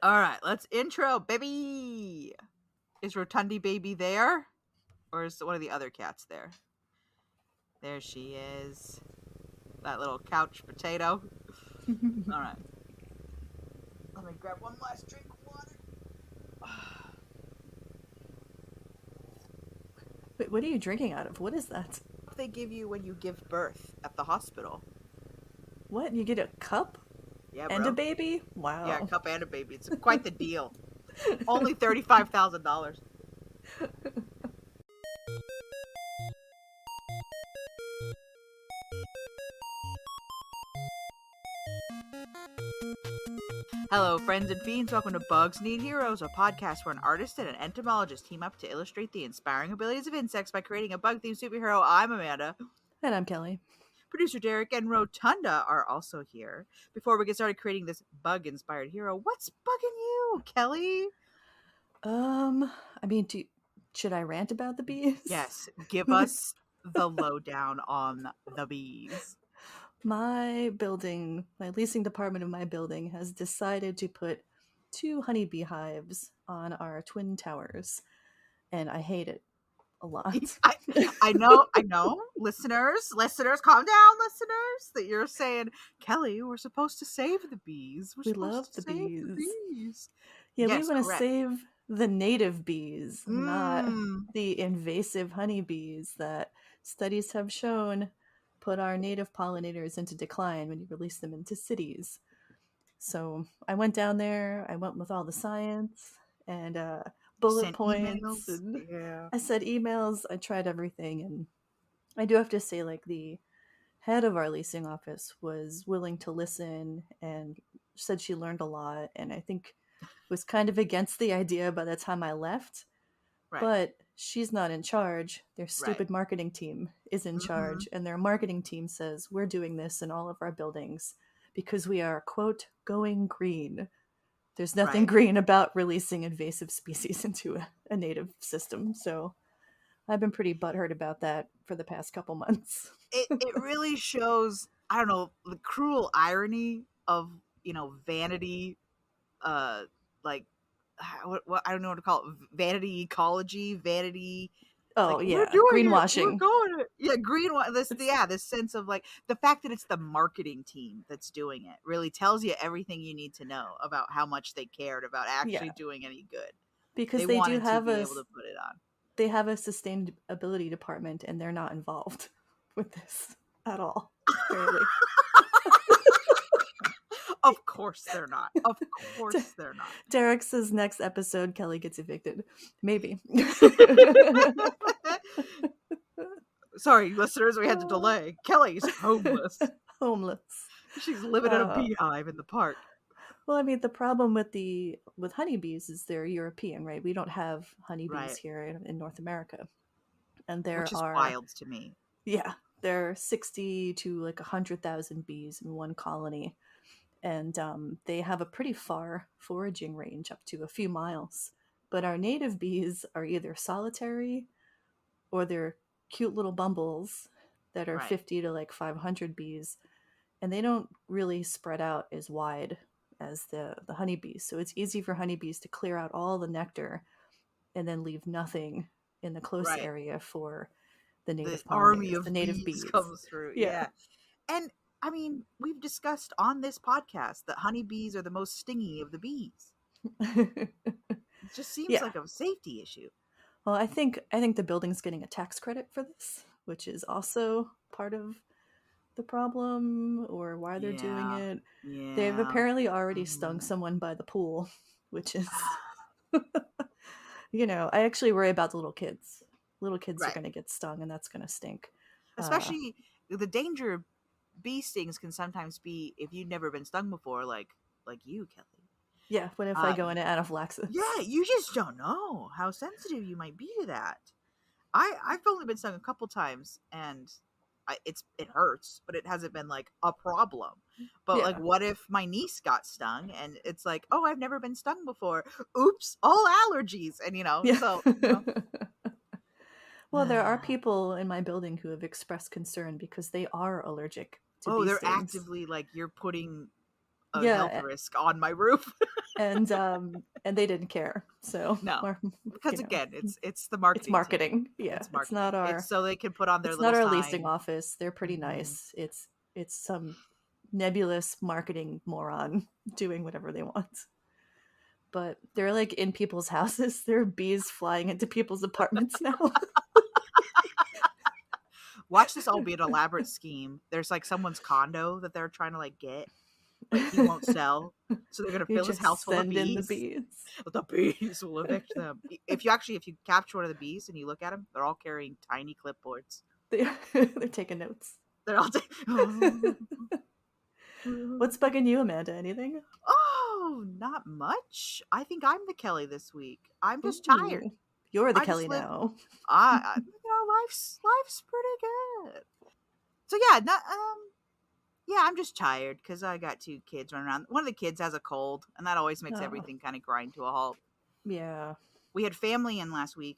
All right, let's intro, baby. Is Rotundi baby there? Or is one of the other cats there? There she is. That little couch potato. All right. Let me grab one last drink of water. Wait, what are you drinking out of? What is that? They give you when you give birth at the hospital. What? You get a cup? Yeah, And bro. a baby? Wow. Yeah, a cup and a baby. It's quite the deal. Only $35,000. Hello, friends and fiends. Welcome to Bugs Need Heroes, a podcast where an artist and an entomologist team up to illustrate the inspiring abilities of insects by creating a bug-themed superhero. I'm Amanda. And I'm Kelly. Producer Derek and Rotunda are also here. Before we get started creating this bug-inspired hero, what's bugging you, Kelly? Should I rant about the bees? Yes, give us the lowdown on the bees. My leasing department of my building has decided to put 2 honeybee hives on our twin towers, and I hate it a lot. I know. Listeners, calm down, listeners, that you're saying, Kelly, we're supposed to save the bees. We love the bees. Yeah, yes, we want to correct. save the native bees, not the invasive honeybees that studies have shown put our native pollinators into decline when you release them into cities. So I went down there, I went with all the science and bullet points. And yeah. I said emails, I tried everything. And I do have to say, like, the head of our leasing office was willing to listen and said she learned a lot. And I think was kind of against the idea by the time I left. Right. But she's not in charge. Their stupid marketing team is in charge. And their marketing team says, we're doing this in all of our buildings because we are, quote, going green. There's nothing green about releasing invasive species into a native system. So I've been pretty butthurt about that for the past couple months. It really shows, I don't know, the cruel irony of, vanity, like, what I don't know what to call it, vanity ecology, vanity. Oh, like, yeah, we're doing greenwashing. We're going it. Yeah, this sense of, like, the fact that it's the marketing team that's doing it really tells you everything you need to know about how much they cared about actually doing any good. Because they do have able to put it on. They have a sustainability department, and they're not involved with this at all. Apparently. Of course they're not. Derek says next episode Kelly gets evicted. Maybe. Sorry, listeners, we had to delay. Kelly's homeless. She's living in a beehive in the park. Well, I mean, the problem with honeybees is they're European, right? We don't have honeybees here in North America. And which is wild to me. Yeah. There are 60 to like 100,000 bees in one colony. And they have a pretty far foraging range, up to a few miles. But our native bees are either solitary or they're cute little bumbles that are 50 to like 500 bees. And they don't really spread out as wide as the honeybees. So it's easy for honeybees to clear out all the nectar and then leave nothing in the close area for the native army of the native bees comes through. Yeah. And I mean, we've discussed on this podcast that honeybees are the most stingy of the bees. It just seems like a safety issue. Well, I think the building's getting a tax credit for this, which is also part of the problem or why they're doing it. Yeah. They've apparently already stung someone by the pool, which is, I actually worry about the little kids. Little kids are going to get stung, and that's going to stink. Especially the danger of bee stings can sometimes be if you've never been stung before, like you, Kelly. Yeah, what if I go into anaphylaxis? Yeah, you just don't know how sensitive you might be to that. I've only been stung a couple times, and it hurts, but it hasn't been like a problem. But like, what if my niece got stung, and it's like, oh, I've never been stung before. Oops, all allergies, and so. Well, there are people in my building who have expressed concern because they are allergic to bee they're stings. actively like, you're putting a health Yeah, risk on my roof. and they didn't care. So No, or, because you know, again, it's the it's marketing team. marketing. Yeah, It's marketing. It's so they can put on their it's little not our leasing sign. office. They're pretty Mhm. nice. It's some nebulous marketing moron doing whatever they want. But they're like in people's houses. There are bees flying into people's apartments now. Watch this all be an elaborate scheme. There's like someone's condo that they're trying to like get, but he won't sell. So they're gonna You fill his house just full of send in the bees. bees. The bees will evict them. If you capture one of the bees and you look at them, they're all carrying tiny clipboards. They're taking notes. They're all What's bugging you, Amanda? Anything? Oh, not much. I think I'm the Kelly this week. I'm just tired. Ooh, you're the I just Kelly live. now. Life's pretty good. So yeah, not yeah, I'm just tired because I got two kids running around. One of the kids has a cold, and that always makes Oh, everything kind of grind to a halt. yeah. We had family in last week,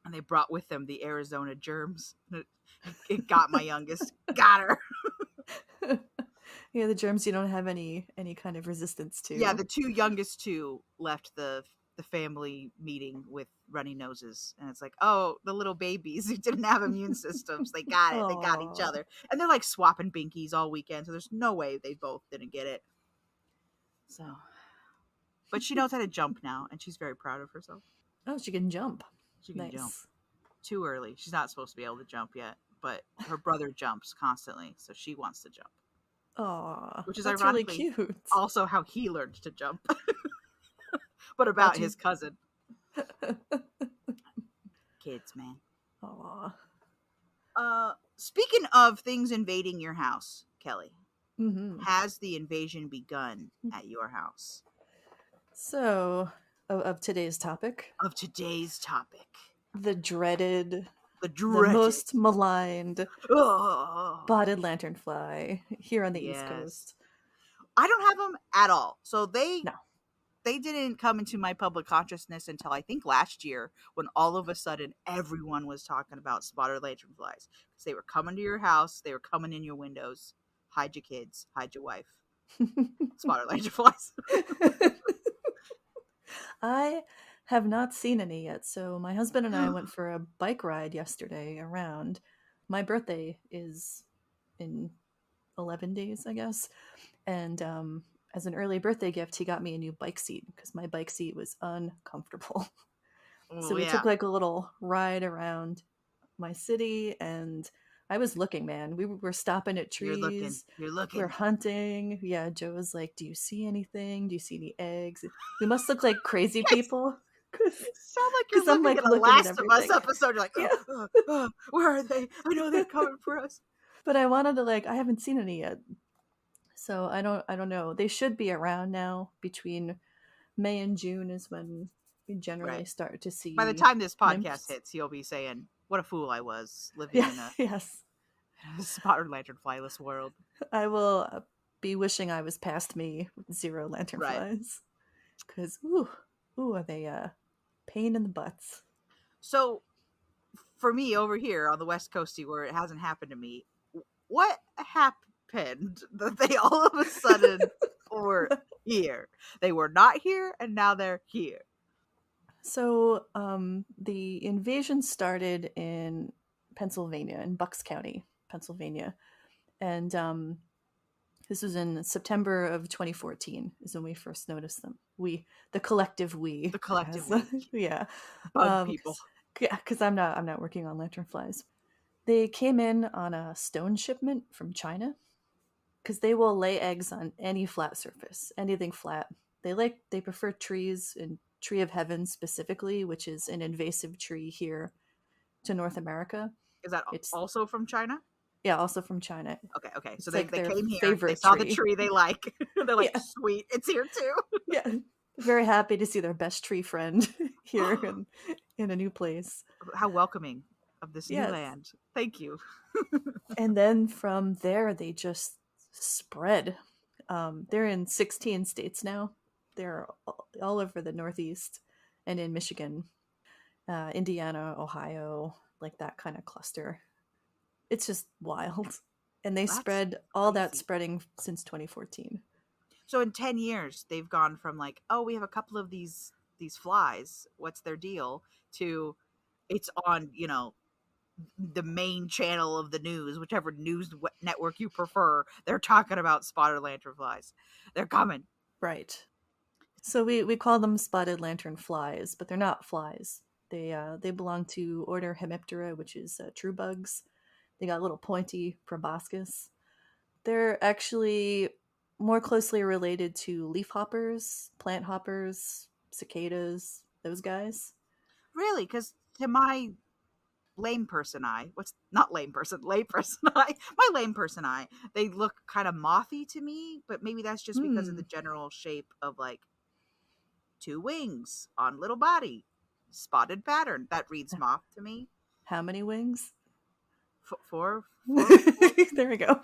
and they brought with them the Arizona germs. It got my youngest. Got her. Yeah, the germs you don't have any kind of resistance Yeah, to. the two youngest two left the family meeting with runny noses, and it's like, oh, the little babies who didn't have immune systems, they got it. They got each Aw. other, and they're like swapping binkies all weekend. So there's no way they both didn't get it. So, but she knows how to jump now, and she's very proud of herself. Oh, she can jump. She can jump Nice. too early. She's not supposed to be able to jump yet, but her brother jumps constantly, so she wants to jump. Aw, Which is that's really ironically cute. also how he learned to jump, but about How'd his you? cousin. Kids, man. Aw. Speaking of things invading your house, Kelly, Mm-hmm. has the invasion begun at your house? So, of today's topic, Of today's topic, the dreaded, the the dreaded. most maligned Oh, spotted lanternfly here on the East yes. Coast. I don't have them at all. So No. they didn't come into my public consciousness until I think last year, when all of a sudden everyone was talking about spotted lanternflies, because they were coming to your house, they were coming in your windows. Hide your kids, hide your wife. Spotted lanternflies. I have not seen any yet. So my husband and I went for a bike ride yesterday around. My birthday is in 11 days, I guess. And as an early birthday gift, he got me a new bike seat because my bike seat was uncomfortable. So Oh we took yeah, like a little ride around my city, and I was looking, man. We were stopping at you're looking, trees. you're We're looking. hunting. Yeah, Joe was like, "Do you see anything? Do you see any eggs?" We must look like crazy people You sound like you're because I'm living like in a looking at Last of Us everything. episode. You're like, Yeah. where are they? I know they're coming for us. But I wanted to like I haven't seen any yet. So I don't know. They should be around now. Between May and June is when we generally Right. start to By the see time this podcast nymphs. hits, you'll be saying, "What a fool I was living Yeah, in a yes. spotted lanternflyless world." I will be wishing I was past me with zero Right. lanternflies. Because, ooh, are they pain in the butts. So, for me over here on the West Coasty, where it hasn't happened to me, what happened that they all of a sudden were here? They were not here, and now they're here. So, the invasion started in Pennsylvania, in Bucks County, Pennsylvania. And this was in September of 2014 is when we first noticed them. The collective we, The collective as week. yeah, Bug people. because I'm not working on lanternflies. They came in on a stone shipment from China because they will lay eggs on any flat surface, anything flat. They prefer trees and tree of heaven specifically, which is an invasive tree here to North America. Is that It's also from China? yeah, also from China. Okay. So It's they like their came here, they favorite saw the tree. tree they like. They're like, Yeah, sweet, it's here too. yeah. Very happy to see their best tree friend here in a new place. How welcoming of this new Yes. land. Thank you. And then from there, they just spread. They're in 16 states now. They're all over the Northeast and in Michigan, Indiana, Ohio, like that kind of cluster. It's just wild. And they That's spread all that crazy. spreading since 2014. So in 10 years, they've gone from like, oh, we have a couple of these flies. What's their deal? To it's on, the main channel of the news, whichever news network you prefer. They're talking about spotted lanternflies. They're coming. Right. So we call them spotted lanternflies, but they're not flies. They belong to order Hemiptera, which is true bugs. They got a little pointy proboscis. They're actually more closely related to leafhoppers, plant hoppers, cicadas, those guys. Really? Because to my lame person eye, what's not lame person, lay person eye, my lame person eye, they look kind of mothy to me, but maybe that's just because of the general shape of like two wings on little body, spotted pattern. That reads moth to me. How many wings? Four. There we go.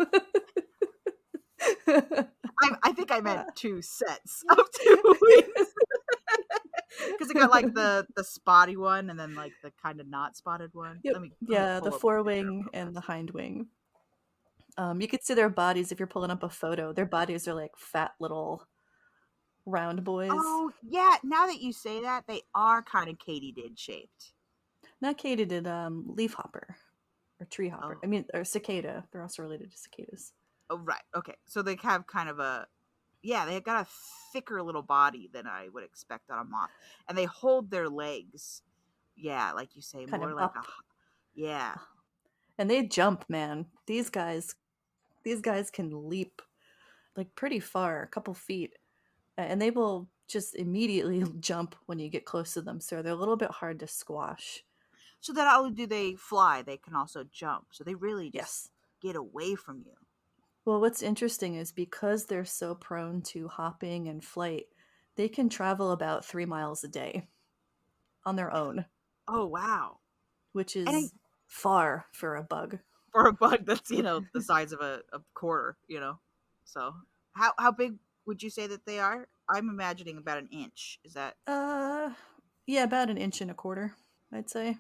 I think I meant two sets of two wings. Because it got like the spotty one and then like the kind of not spotted one. Yep. Yeah, the pull up forewing and the hind wing. You could see their bodies if you're pulling up a photo. Their bodies are like fat little round boys. Oh yeah, now that you say that, they are kind of katydid shaped. Not katydid, leafhopper or tree hopper. Oh. I mean, or cicada. They're also related to cicadas. Oh right, okay. So they have kind of they got a thicker little body than I would expect on a moth, and they hold their legs. Yeah, like you say, kind more of like up. yeah. And they jump, man. These guys can leap like pretty far, a couple feet, and they will just immediately jump when you get close to them. So they're a little bit hard to squash. So that not only do they fly, they can also jump. So they really just get away from you. Well, what's interesting is because they're so prone to hopping and flight, they can travel about 3 miles a day on their own. Oh, wow. Which is far for a bug. For a bug that's, the size of a quarter, So how big would you say that they are? I'm imagining about an inch. Is that? Yeah, about 1.25 inches, I'd say.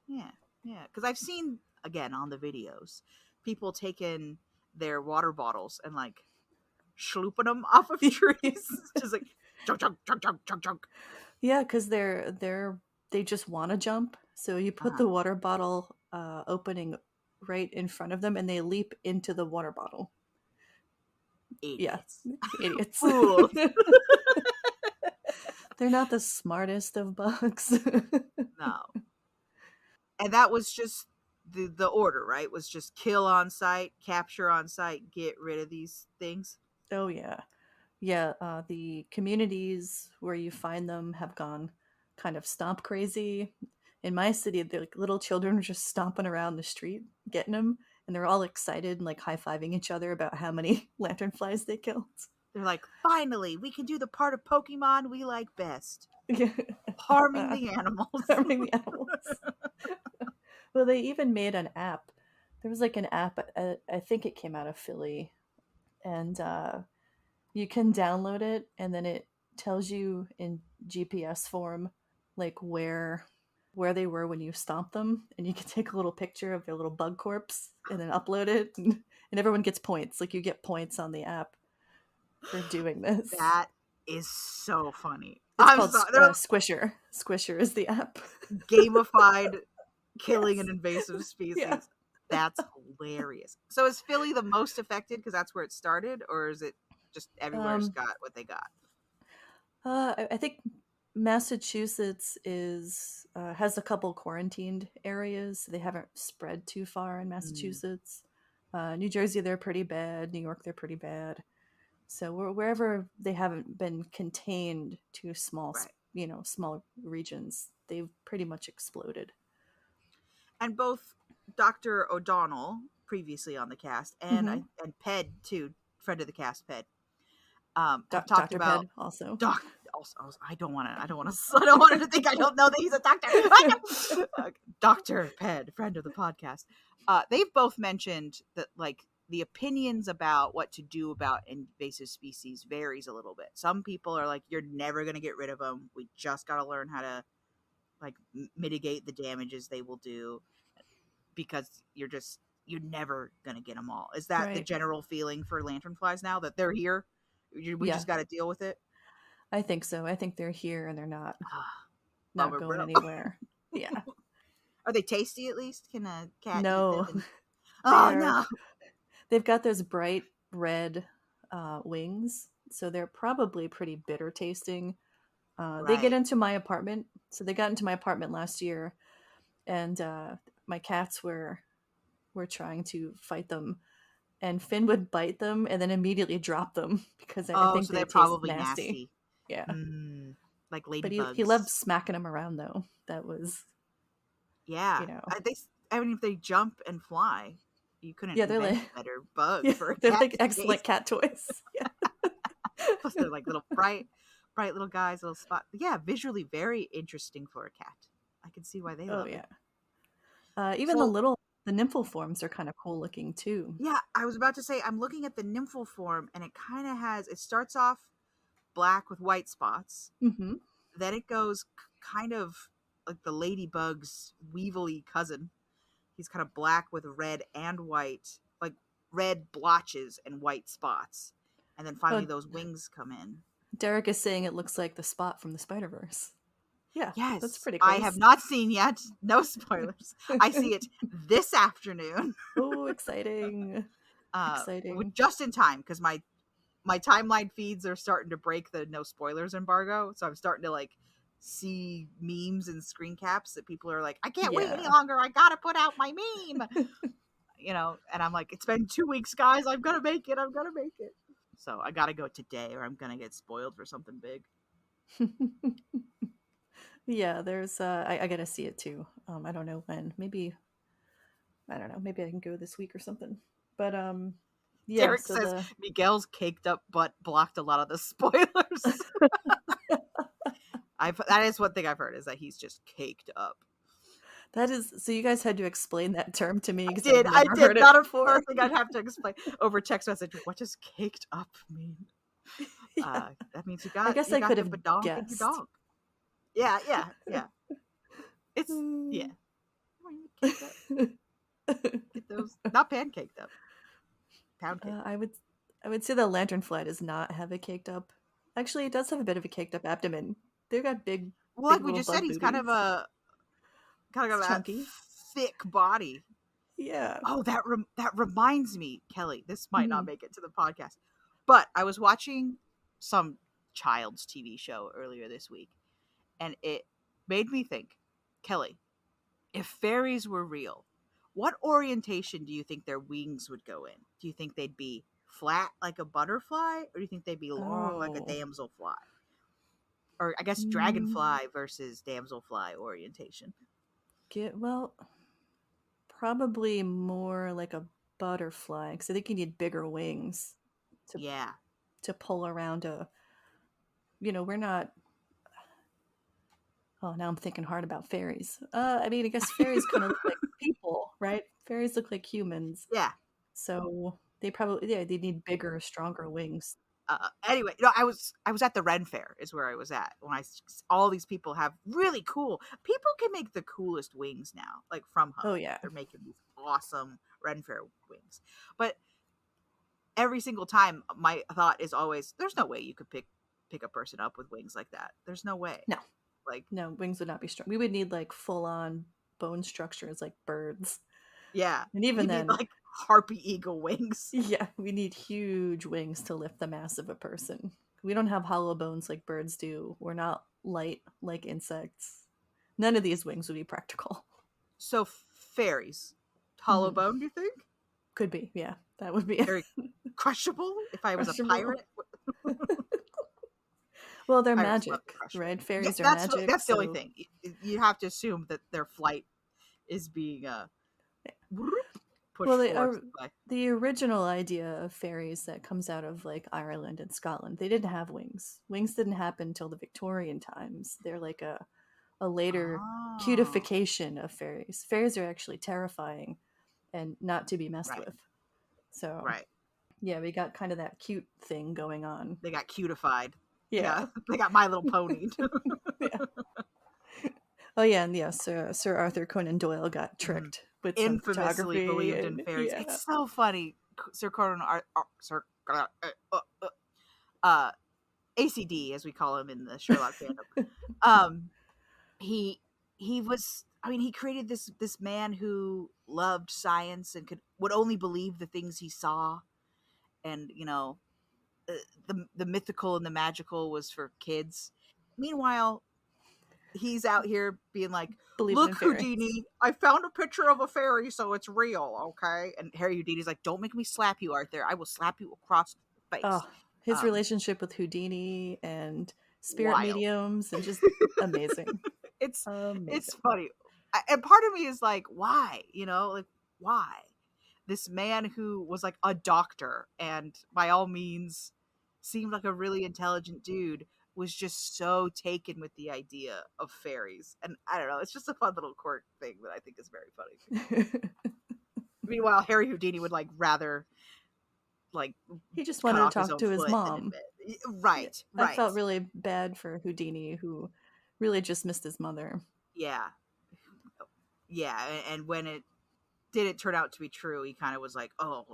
Yeah. Because I've seen, again, on the videos, people taking their water bottles and like schlooping them off of trees. Just like chunk, chunk, chunk, chunk, chunk, chunk. Yeah, because they just want to jump. So you put the water bottle opening right in front of them, and they leap into the water bottle. Idiots. Yeah, idiots. Fools. They're not the smartest of bugs. No. And that was just the order, right? Was just kill on sight, capture on sight, get rid of these things. Oh yeah. Yeah, the communities where you find them have gone kind of stomp crazy. In my city, they're like little children are just stomping around the street getting them, and they're all excited and like high-fiving each other about how many lanternflies they killed. They're like, finally, we can do the part of Pokemon we like best. Harming the animals. Harming the animals. Well, they even made an app. There was like an app, I think it came out of Philly, and you can download it, and then it tells you in GPS form like where they were when you stomp them, and you can take a little picture of their little bug corpse and then upload it, and everyone gets points. Like you get points on the app for doing this. That is so funny. It's called Squishr. Squishr is the app. Gamified killing an invasive species. Yeah. That's hilarious. So is Philly the most affected because that's where it started, or is it just everywhere's got what they got? I think Massachusetts has a couple quarantined areas. They haven't spread too far in Massachusetts. New Jersey, they're pretty bad. New York, they're pretty bad. So wherever they haven't been contained to small regions, they've pretty much exploded. And both Dr. O'Donnell, previously on the cast, and and Ped too, friend of the cast, Ped, have talked Dr. about Ped also. I don't want to think I don't know that he's a doctor. Dr. Ped, friend of the podcast. They've both mentioned that like the opinions about what to do about invasive species varies a little bit. Some people are like, you're never going to get rid of them. We just got to learn how to like mitigate the damages they will do because you're never going to get them all. Is that the general feeling for lanternflies now that they're here We Yeah, just got to deal with it. I think so. I think they're here and they're not Bummer, going bro. anywhere. Yeah. Are they tasty at least? Can a cat eat them? No, Oh they're no! they've got those bright red wings, so they're probably pretty bitter tasting. They get Right. into my apartment, so they got into my apartment last year, and my cats were trying to fight them, and Finn would bite them and then immediately drop them because I Oh, think so they they're taste probably nasty. nasty. Yeah, Hmm. Like but he loved ladybugs. smacking them around though. That was, Yeah. you know, I mean, if they jump and fly, you couldn't yeah, they're invent like a better bug yeah, for a they're cat like to excellent chase. cat toys. Yeah. Plus, they're like little bright little guys, little spot. Yeah, visually very interesting for a cat. I can see why they Oh love it. yeah. Even So, the nymphal forms are kind of cool looking too. yeah, I was about to say, I'm looking at the nymphal form, and it kind of it starts off black with white spots. Mm-hmm. Then it goes kind of like the ladybug's weevily cousin. He's kind of black with red and white, like red blotches and white spots. And then finally Oh, those wings come in. Derek is saying it looks like the Spot from the Spider-Verse. Yeah, that's Yes, pretty I have close. not seen yet. No spoilers. I see it this afternoon. Oh, exciting. Exciting. Just in time because my timeline feeds are starting to break the no spoilers embargo, so I'm starting to like see memes and screen caps that people are like, I can't wait any Yeah. longer. I gotta put out my meme. And I'm like, it's been 2 weeks, guys. I'm gonna make it. I'm gonna make it. So I gotta go today, or I'm gonna get spoiled for something big. Yeah, there's I gotta see it too. I don't know when. Maybe I don't know, maybe I can go this week or something. But yeah, Derek so says the Miguel's caked up butt blocked a lot of the spoilers. That is one thing I've heard is that he's just caked up. that is so you guys had to explain that term to me because I've I never did. heard it Not a before. first thing I'd have to explain over text message. What does caked up mean? Yeah. That means I guess I could the have badonk in your guessed. dog. Yeah, yeah, yeah. It's yeah. Mm. Caked up. Get those not pancaked up. Pound cake. I would say the lanternfly does not have a caked up. Actually, it does have a bit of a caked up abdomen. They've got Well, big like we little just said, bug he's booties. kind of It's got that chunky. thick body. Yeah. Oh, that reminds me, Kelly. This might not Mhm. make it to the podcast, but I was watching some child's TV show earlier this week, and it made me think, Kelly, if fairies were real, what orientation do you think their wings would go in? Do you think they'd be flat like a butterfly, or do you think they'd be long like a Oh. damselfly? Or I guess Mm, dragonfly versus damselfly orientation. well, probably more like a butterfly because I think you need bigger wings to Yeah. pull around a. We're not. Oh, now I'm thinking hard about fairies. I mean, I guess fairies kind of look like people, right? Fairies look like humans, Yeah. so they need bigger, stronger wings. Anyway, I was at the Ren Fair is where I was at when all these people have really cool. People can make the coolest wings now, like from Oh home. yeah, They're making these awesome Ren Fair wings, but every single time, my thought is always, "There's no way you could pick a person up with wings like that. There's no way." no, Like, no, wings would not be strong. We would need like full on bone structures like birds, yeah, and even you need then, like harpy eagle wings. yeah, we need huge wings to lift the mass of a person. We don't have hollow bones like birds do. We're not light like insects. None of these wings would be practical. So fairies, hollow Mhm. bone. Do you think Could be, yeah. That would be very crushable? If I was a crushable. pirate, Well, they're pirates love to magic, crush right? things. Yeah, Fairies are magic, that's the only so thing. You have to assume that their flight is being pushed well, forward by. the original idea of fairies that comes out of like Ireland and Scotland. They didn't have wings. Wings didn't happen until the Victorian times. They're like a later Oh, cutification of fairies. Fairies are actually terrifying and not to be messed right, with. So right. yeah, we got kind of that cute thing going on. They got cutified. Yeah, Yeah, they got My Little Pony. yeah. Oh yeah, and yeah, Sir Arthur Conan Doyle got Mhm. tricked with some Infamously photography, believed in and fairies. yeah, It's so funny. Sir Conan, Sir, uh ACD, as we call him in the Sherlock fandom. Um, he was. I mean, he created this man who loved science and would only believe the things he saw, and the mythical and the magical was for kids. Meanwhile, he's out here being like, Believing in "Look, fairies. Houdini, I found a picture of a fairy, so it's real, okay?" And Harry Houdini's like, "Don't make me slap you, Arthur. I will slap you across the face." Oh, his relationship with Houdini and spirit Wild. mediums and just amazing. It's Amazing. funny, and part of me is like, why? Like, why? This man who was like a doctor and by all means seemed like a really intelligent dude was just so taken with the idea of fairies. And I don't know, it's just a fun little quirk thing that I think is very funny. Meanwhile, Harry Houdini would like rather like He just cut wanted to off his talk own to his foot than mom. admit. Right. I felt really bad for Houdini, who really just missed his mother. Yeah. And when it didn't turn out to be true, he kind of was like, "Oh,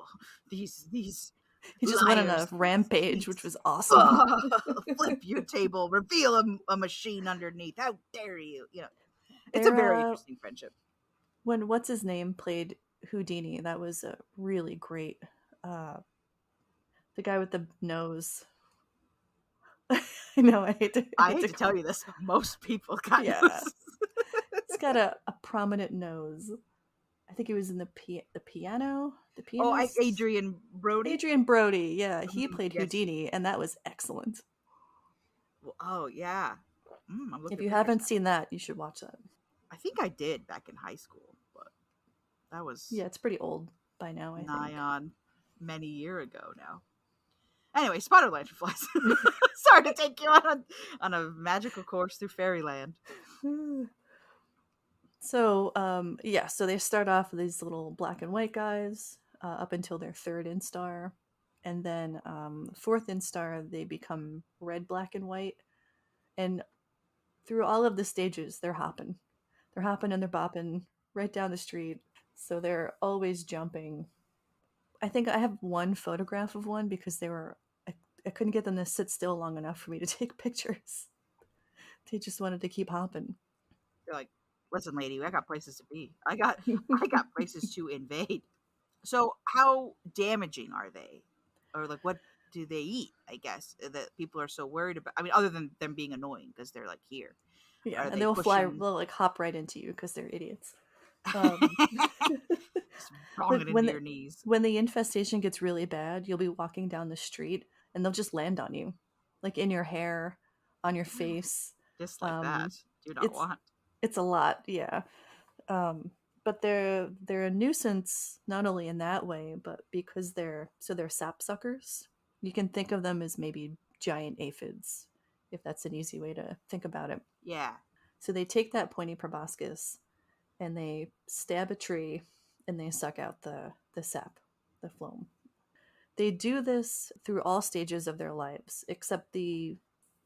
these He just went on a rampage, which was awesome. Flip your table, reveal a machine underneath. How dare you?" It's a very interesting friendship. When what's his name played Houdini, that was a really great. The guy with the nose. I know. I hate to tell you this. Most people got He's got a prominent nose. I think he was in the piano. The pianist. Adrien Brody. Adrien Brody, yeah, he played Houdini, and that was excellent. Oh yeah. If you haven't seen that, you should watch that. I think I did back in high school, but that was it's pretty old by now. I think on many year ago now. Anyway, Spider Lanternflies. Sorry to take you on a magical course through fairyland. So, so they start off with these little black and white guys up until their third instar. And then fourth instar, they become red, black, and white. And through all of the stages, they're hopping. They're hopping and they're bopping right down the street. So they're always jumping. I think I have one photograph of one because I couldn't get them to sit still long enough for me to take pictures. They just wanted to keep hopping. They're like, "Listen, lady, I got places to be. I got places to invade." So how damaging are they? Or like, what do they eat, I guess, that people are so worried about? I mean, other than them being annoying because they're like here. Yeah, and they'll like hop right into you because they're idiots. Into your knees. When the infestation gets really bad, you'll be walking down the street and they'll just land on you, like in your hair, on your face. Just like that. Do not want. It's a lot, yeah. But they're a nuisance not only in that way, but because they're sap suckers. You can think of them as maybe giant aphids, if that's an easy way to think about it. Yeah. So they take that pointy proboscis and they stab a tree and they suck out the sap, the phloem. They do this through all stages of their lives, except the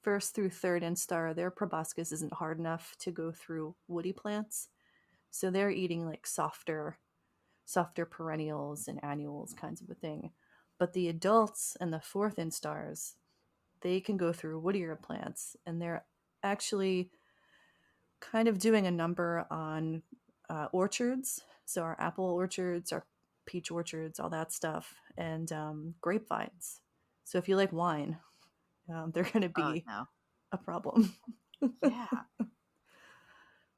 first through third instar. Their proboscis isn't hard enough to go through woody plants. So they're eating like softer perennials and annuals kinds of a thing. But the adults and the fourth instars, they can go through woodier plants, and they're actually kind of doing a number on orchards. So our apple orchards, our peach orchards, all that stuff, and grapevines. So if you like wine, they're going to be a problem. Yeah.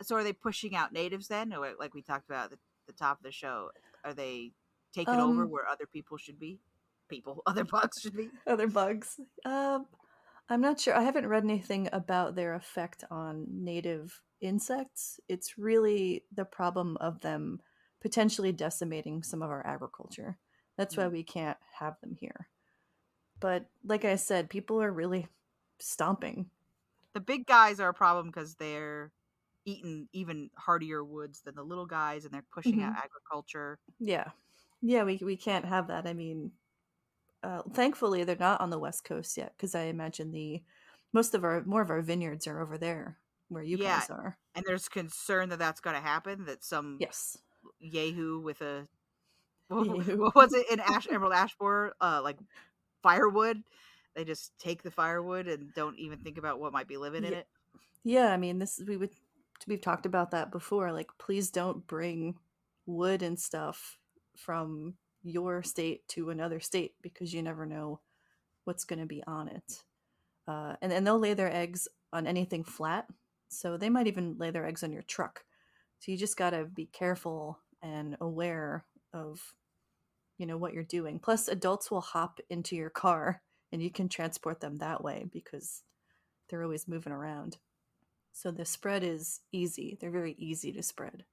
So are they pushing out natives then? Or like we talked about at the top of the show, are they taking over where other people should be? Other bugs should be? Other bugs. I'm not sure. I haven't read anything about their effect on native insects. It's really the problem of them potentially decimating some of our agriculture. That's why we can't have them here. But like I said, people are really stomping. The big guys are a problem because they're eating even hardier woods than the little guys, and they're pushing out agriculture. Yeah, we can't have that. I mean, thankfully they're not on the West Coast yet, because I imagine more of our vineyards are over there where you guys are. And there's concern that that's going to happen. That some yahoo with what was it in Emerald Ash Borer, like firewood, They just take the firewood and don't even think about what might be living in Yeah, it. yeah. I mean, we've talked about that before. Like, please don't bring wood and stuff from your state to another state because you never know what's going to be on it. And they'll lay their eggs on anything flat, so they might even lay their eggs on your truck. So you just gotta be careful and aware of what you're doing. Plus, adults will hop into your car, and you can transport them that way because they're always moving around. So the spread is easy. They're very easy to spread.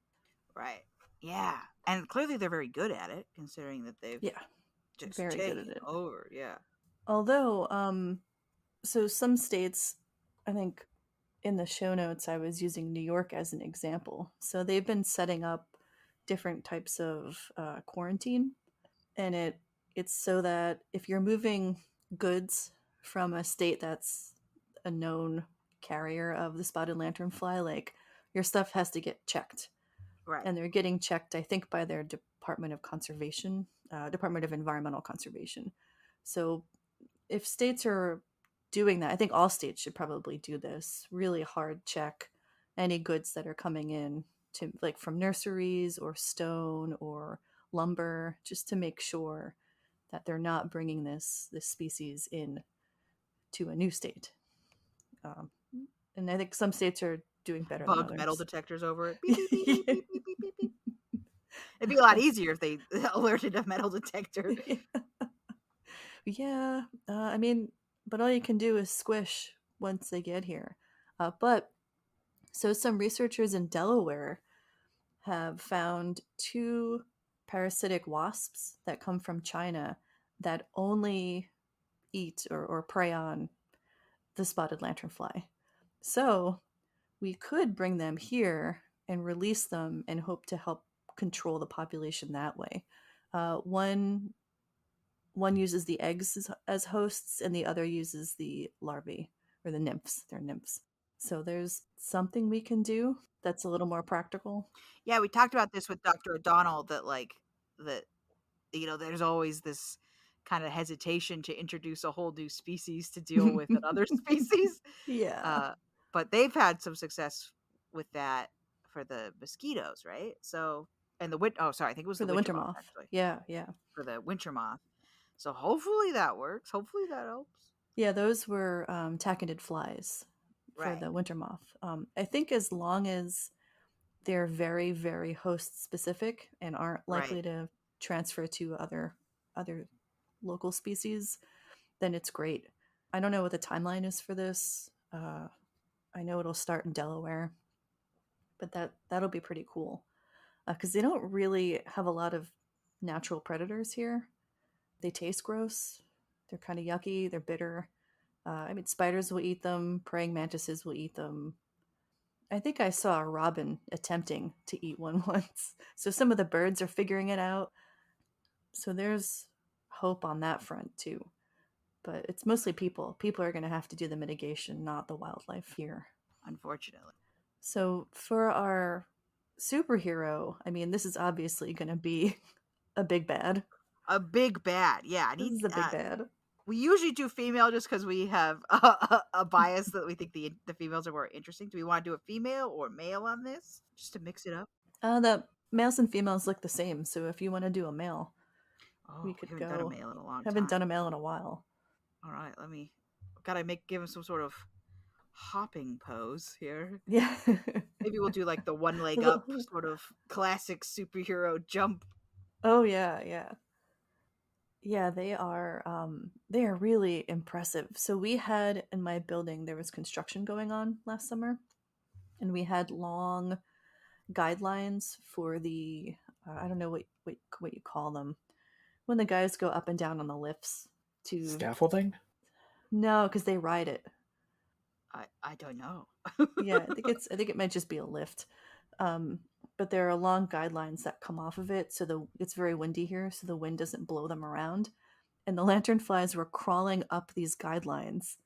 Right. Yeah. And clearly they're very good at it, considering that they've Yeah, just very good at taken it. over. Yeah. Although, so some states, I think in the show notes, I was using New York as an example. So they've been setting up different types of quarantine, and it's so that if you're moving goods from a state that's a known carrier of the spotted lanternfly, like your stuff has to get checked, Right. and they're getting checked, I think, by their Department of Environmental Conservation. So if states are doing that, I think all states should probably do this. Really hard check any goods that are coming in to like from nurseries or stone or lumber, just to make sure that they're not bringing this species in to a new state. Um, and I think some states are doing better than Bug metal others. detectors over it. Beep, beep, beep, beep, beep, beep, beep, beep, beep. It'd be a lot easier if they alerted a metal detector. Yeah, I mean, but all you can do is squish once they get here. But so some researchers in Delaware have found two parasitic wasps that come from China that only eat or prey on the spotted lanternfly. So we could bring them here and release them and hope to help control the population that way. One uses the eggs as hosts, and the other uses the larvae or the nymphs. They're nymphs. So there's something we can do that's a little more practical. Yeah, we talked about this with Dr. O'Donnell that that there's always this kind of hesitation to introduce a whole new species to deal with another species. Yeah, Uh, but they've had some success with that for the mosquitoes, right? So, and I think it was for the the winter winter moth moth. actually, Yeah, yeah. for the winter moth. So hopefully that works. Hopefully that helps. Yeah, those were tachinid flies for Right, the winter moth. I think as long as they're very, very host specific and aren't right. likely to transfer to other local species, then it's great. I don't know what the timeline is for this. I know it'll start in Delaware, but that'll be pretty cool because they don't really have a lot of natural predators here. They taste gross. They're kind of yucky. They're bitter. I mean, spiders will eat them. Praying mantises will eat them. I think I saw a robin attempting to eat one once. So some of the birds are figuring it out. So there's hope on that front too. But it's mostly people. People are going to have to do the mitigation, not the wildlife here. Unfortunately, So for our superhero, I mean, this is obviously going to be a big bad. a big bad. Yeah, I This need. is a big bad. We usually do female just because we have a bias that we think the females are more interesting. Do we want to do a female or male on this just to mix it up? The males and females look the same. So if you want to do a male, we Oh, we could haven't done a go. male in a long Haven't done time. a male in a while. All right, let me. Gotta give him some sort of hopping pose here. Yeah. Maybe we'll do like the one leg up, Little- sort of classic superhero jump. oh yeah, yeah. Yeah, they are really impressive. So we had in my building there was construction going on last summer, and we had long guidelines for the I don't know what you call them when the guys go up and down on the lifts to Scaffolding? no, because they ride it. I don't know. Yeah, I think it might just be a lift. Um, but there are long guidelines that come off of it, so it's very windy here, so the wind doesn't blow them around. And the lanternflies were crawling up these guidelines,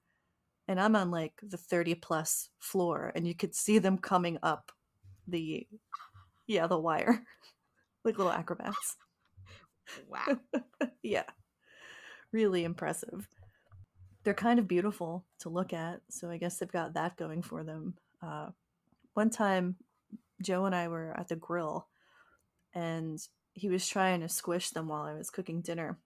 and I'm on like the 30 plus floor, and you could see them coming up the the wire like little acrobats. Wow. Yeah, really impressive. They're kind of beautiful to look at, so I guess they've got that going for them. One time, Joe and I were at the grill, and he was trying to squish them while I was cooking dinner.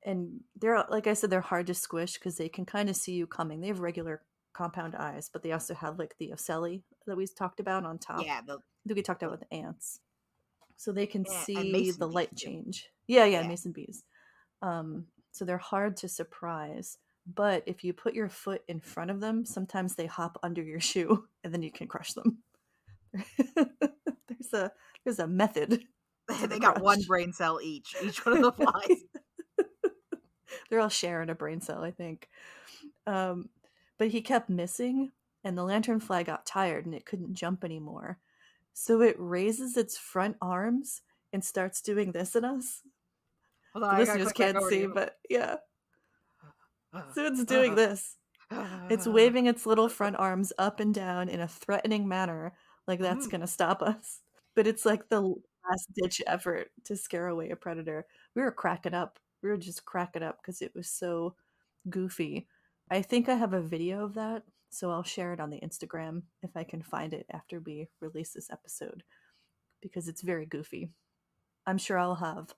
And they're, like I said, they're hard to squish because they can kind of see you coming. They have regular compound eyes, but they also have like the ocelli that we talked about on top. Yeah, I think we talked about with the ants. So they can and see mason the bees light too. change. Yeah, Yeah. mason bees. So they're hard to surprise. But if you put your foot in front of them, sometimes they hop under your shoe and then you can crush them. there's a method to the They got one crush. brain cell each one of the flies. They're all sharing a brain cell, I think. But he kept missing, and the lanternfly got tired and it couldn't jump anymore. So it raises its front arms and starts doing this at us. Hold on, The I gotta listeners click back can't over to see, you. but yeah. So it's doing this. It's waving its little front arms up and down in a threatening manner, like that's going to stop us. But it's like the last ditch effort to scare away a predator. We were cracking up. We were just cracking up because it was so goofy. I think I have a video of that, so I'll share it on the Instagram if I can find it after we release this episode, because it's very goofy. I'm sure I'll have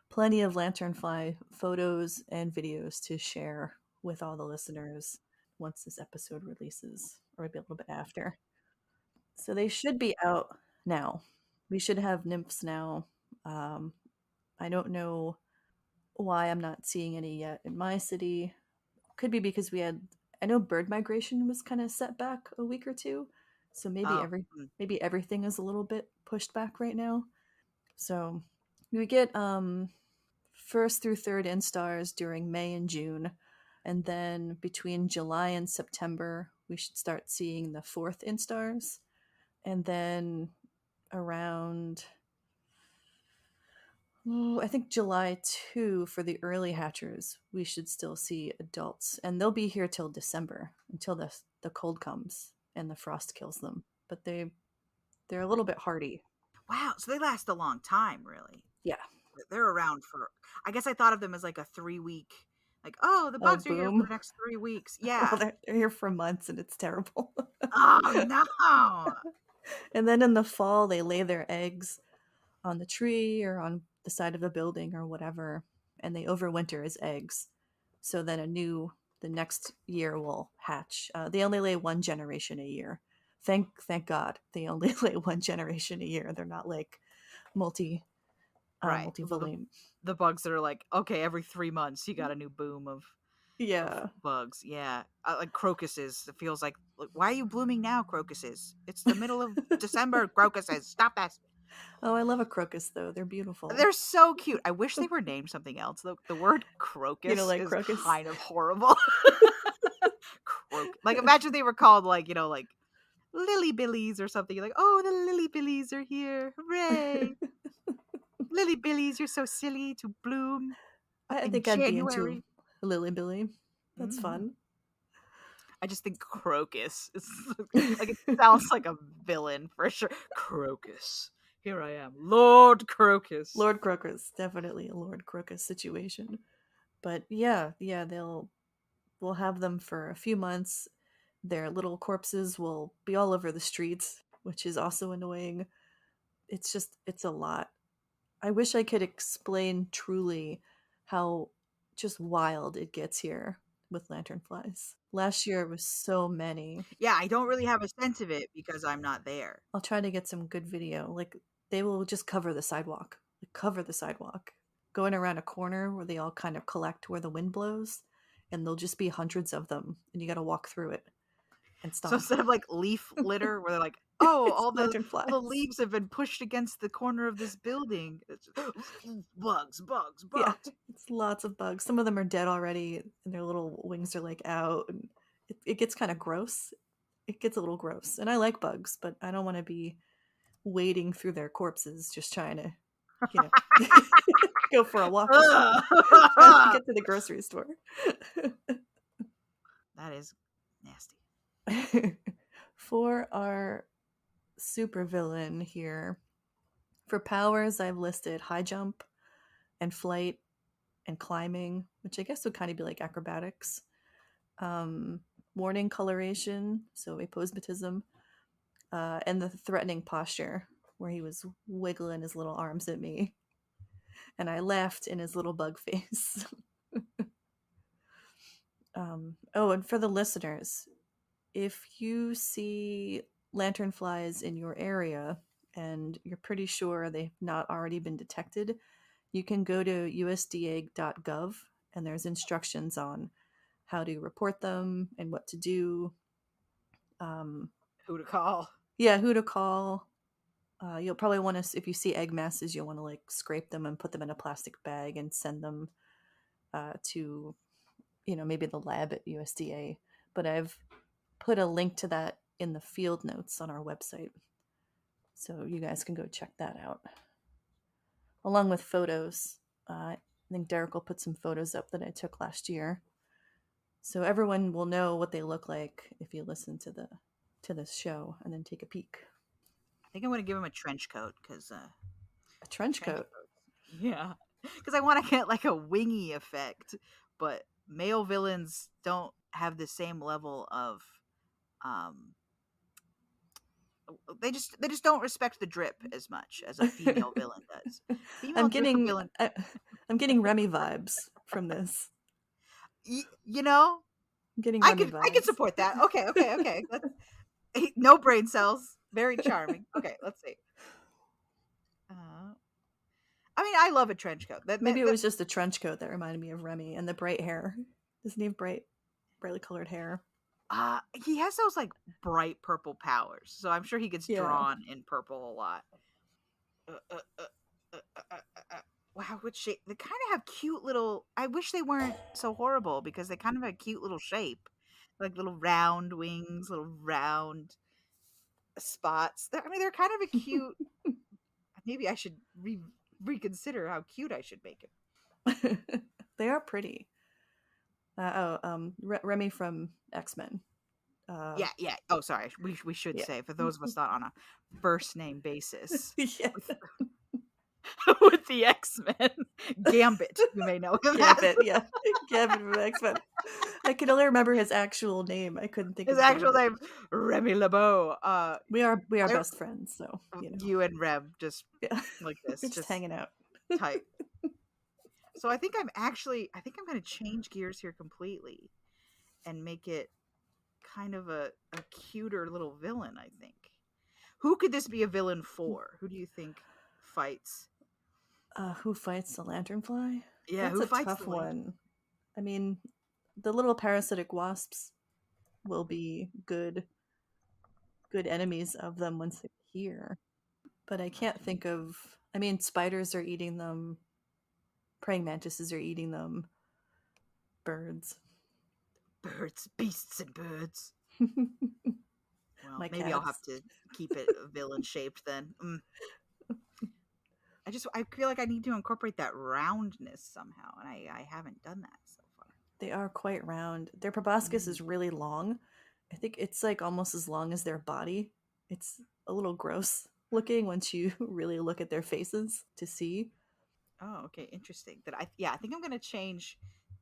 plenty of lanternfly photos and videos to share with all the listeners once this episode releases, or maybe a little bit after. So they should be out now. We should have nymphs now. Um, I don't know why I'm not seeing any yet in my city. Could be because I know bird migration was kind of set back a week or two, so Oh, maybe everything is a little bit pushed back right now. So we get first through third instars during May and June, and then between July and September we should start seeing the fourth instars, and then around I think July 2 for the early hatchers, we should still see adults. And they'll be here till December, until the cold comes and the frost kills them. But they're a little bit hardy. wow. So they last a long time, really. Yeah. They're around for. I guess I thought of them as like a 3 week. Like, oh, the Oh, bugs are here for boom. the next 3 weeks. Well, Yeah. they're here for months and it's terrible. Oh no. And then in the fall, they lay their eggs on the tree or on the side of a building or whatever, and they overwinter as eggs. So then the next year will hatch. They only lay one generation a year. Thank God they only lay one generation a year. They're not like Right. multi The, volume. the bugs that are like, okay, every 3 months you got a new boom of Yeah. bugs. Yeah. Like crocuses. It feels like, why are you blooming now, crocuses? It's the middle of December, crocuses. Stop that. Oh, I love a crocus though. They're beautiful. They're so cute. I wish they were named something else. The word You know, crocus like is crocus. kind of horrible. Like imagine they were called like, like lily billies or something. You're like, oh, the lily billies are here. Hooray. Lily billies, you're so silly to bloom I in think I'd be into January. Lily Billy. That's Hmm. fun. I just think crocus. It's like it sounds like a villain for sure. Crocus. Here I am, Lord Crocus. Lord Crocus, definitely a Lord Crocus situation. But yeah, we'll have them for a few months. Their little corpses will be all over the streets, which is also annoying. It's a lot. I wish I could explain truly how just wild it gets here with lanternflies. Last year it was so many. Yeah, I don't really have a sense of it because I'm not there. I'll try to get some good video. Like they will just cover the sidewalk. Like, cover the sidewalk. Going around a corner where they all kind of collect where the wind blows, and there'll just be hundreds of them, and you got to walk through it and So stomp. instead of like leaf litter, where they're like, "Oh, It's all the lanternflies. leaves have been pushed against the corner of this building," it's bugs, bugs, Yeah, bugs. it's lots of bugs. Some of them are dead already, and their little wings are like out, and it gets kind of gross. It gets a little gross, and I like bugs, but I don't want to be wading through their corpses just trying to, you know, go for a walk with them, trying to get to the grocery store. That is nasty. For our supervillain here, for powers, I've listed high jump and flight and climbing, which I guess would kind of be like acrobatics. warning coloration, so aposematism, and the threatening posture, where he was wiggling his little arms at me. And I laughed in his little bug face. Oh, and for the listeners, if you see lanternflies in your area and you're pretty sure they've not already been detected, you can go to usda.gov and there's instructions on how to report them and what to do. Who to call? Yeah, who to call. You'll probably want to, if you see egg masses, you'll want to like scrape them and put them in a plastic bag and send them to, maybe the lab at USDA. But I've put a link to that in the field notes on our website, so you guys can go check that out, along with photos. I think Derek will put some photos up that I took last year, so everyone will know what they look like if you listen to this show and then take a peek. I think I'm going to give him a trench coat because a trench coat. Yeah, because I want to get like a wingy effect, but male villains don't have the same level of they just don't respect the drip as much as a female villain does. Female I'm drip getting villain. I'm getting Remy vibes from this. You know, I'm getting I Remy could vibes. support that. Okay. No brain cells. Very charming. Okay, let's see. I mean, I love a trench coat. Maybe it was just a trench coat that reminded me of Remy and the bright hair. Doesn't he have brightly colored hair? He has those like bright purple powers, so I'm sure he gets drawn in purple a lot. Wow, which shape? They kind of have cute little. I wish they weren't so horrible because they kind of have a cute little shape, like little round wings, little round spots. I mean, they're kind of a cute. Maybe I should reconsider how cute I should make him. They are pretty. Remy from X-Men. Yeah. Oh, sorry. We should say, for those of us not on a first name basis. Yeah. With the X-Men. Gambit, you may know him Gambit, yeah. Gambit from X-Men. I can only remember his actual name. I couldn't think his of actual Gambit. name. Remy LeBeau. We are best friends, so you and Rem just like this, just hanging out tight. So I think I'm going to change gears here completely and make it kind of a cuter little villain. I think. Who could this be a villain for? Who do you think fights? Who fights the lanternfly? Yeah, that's a tough one. I mean, the little parasitic wasps will be good enemies of them once they're here. But I can't think of. I mean, spiders are eating them. Praying mantises are eating them. Birds, beasts, and birds. Well, maybe cats. I'll have to keep it villain shaped then. I feel like I need to incorporate that roundness somehow, and I haven't done that so far. They are quite round. Their proboscis is really long. I think it's like almost as long as their body. It's a little gross looking once you really look at their faces to see. Oh, okay, interesting. I think I'm gonna change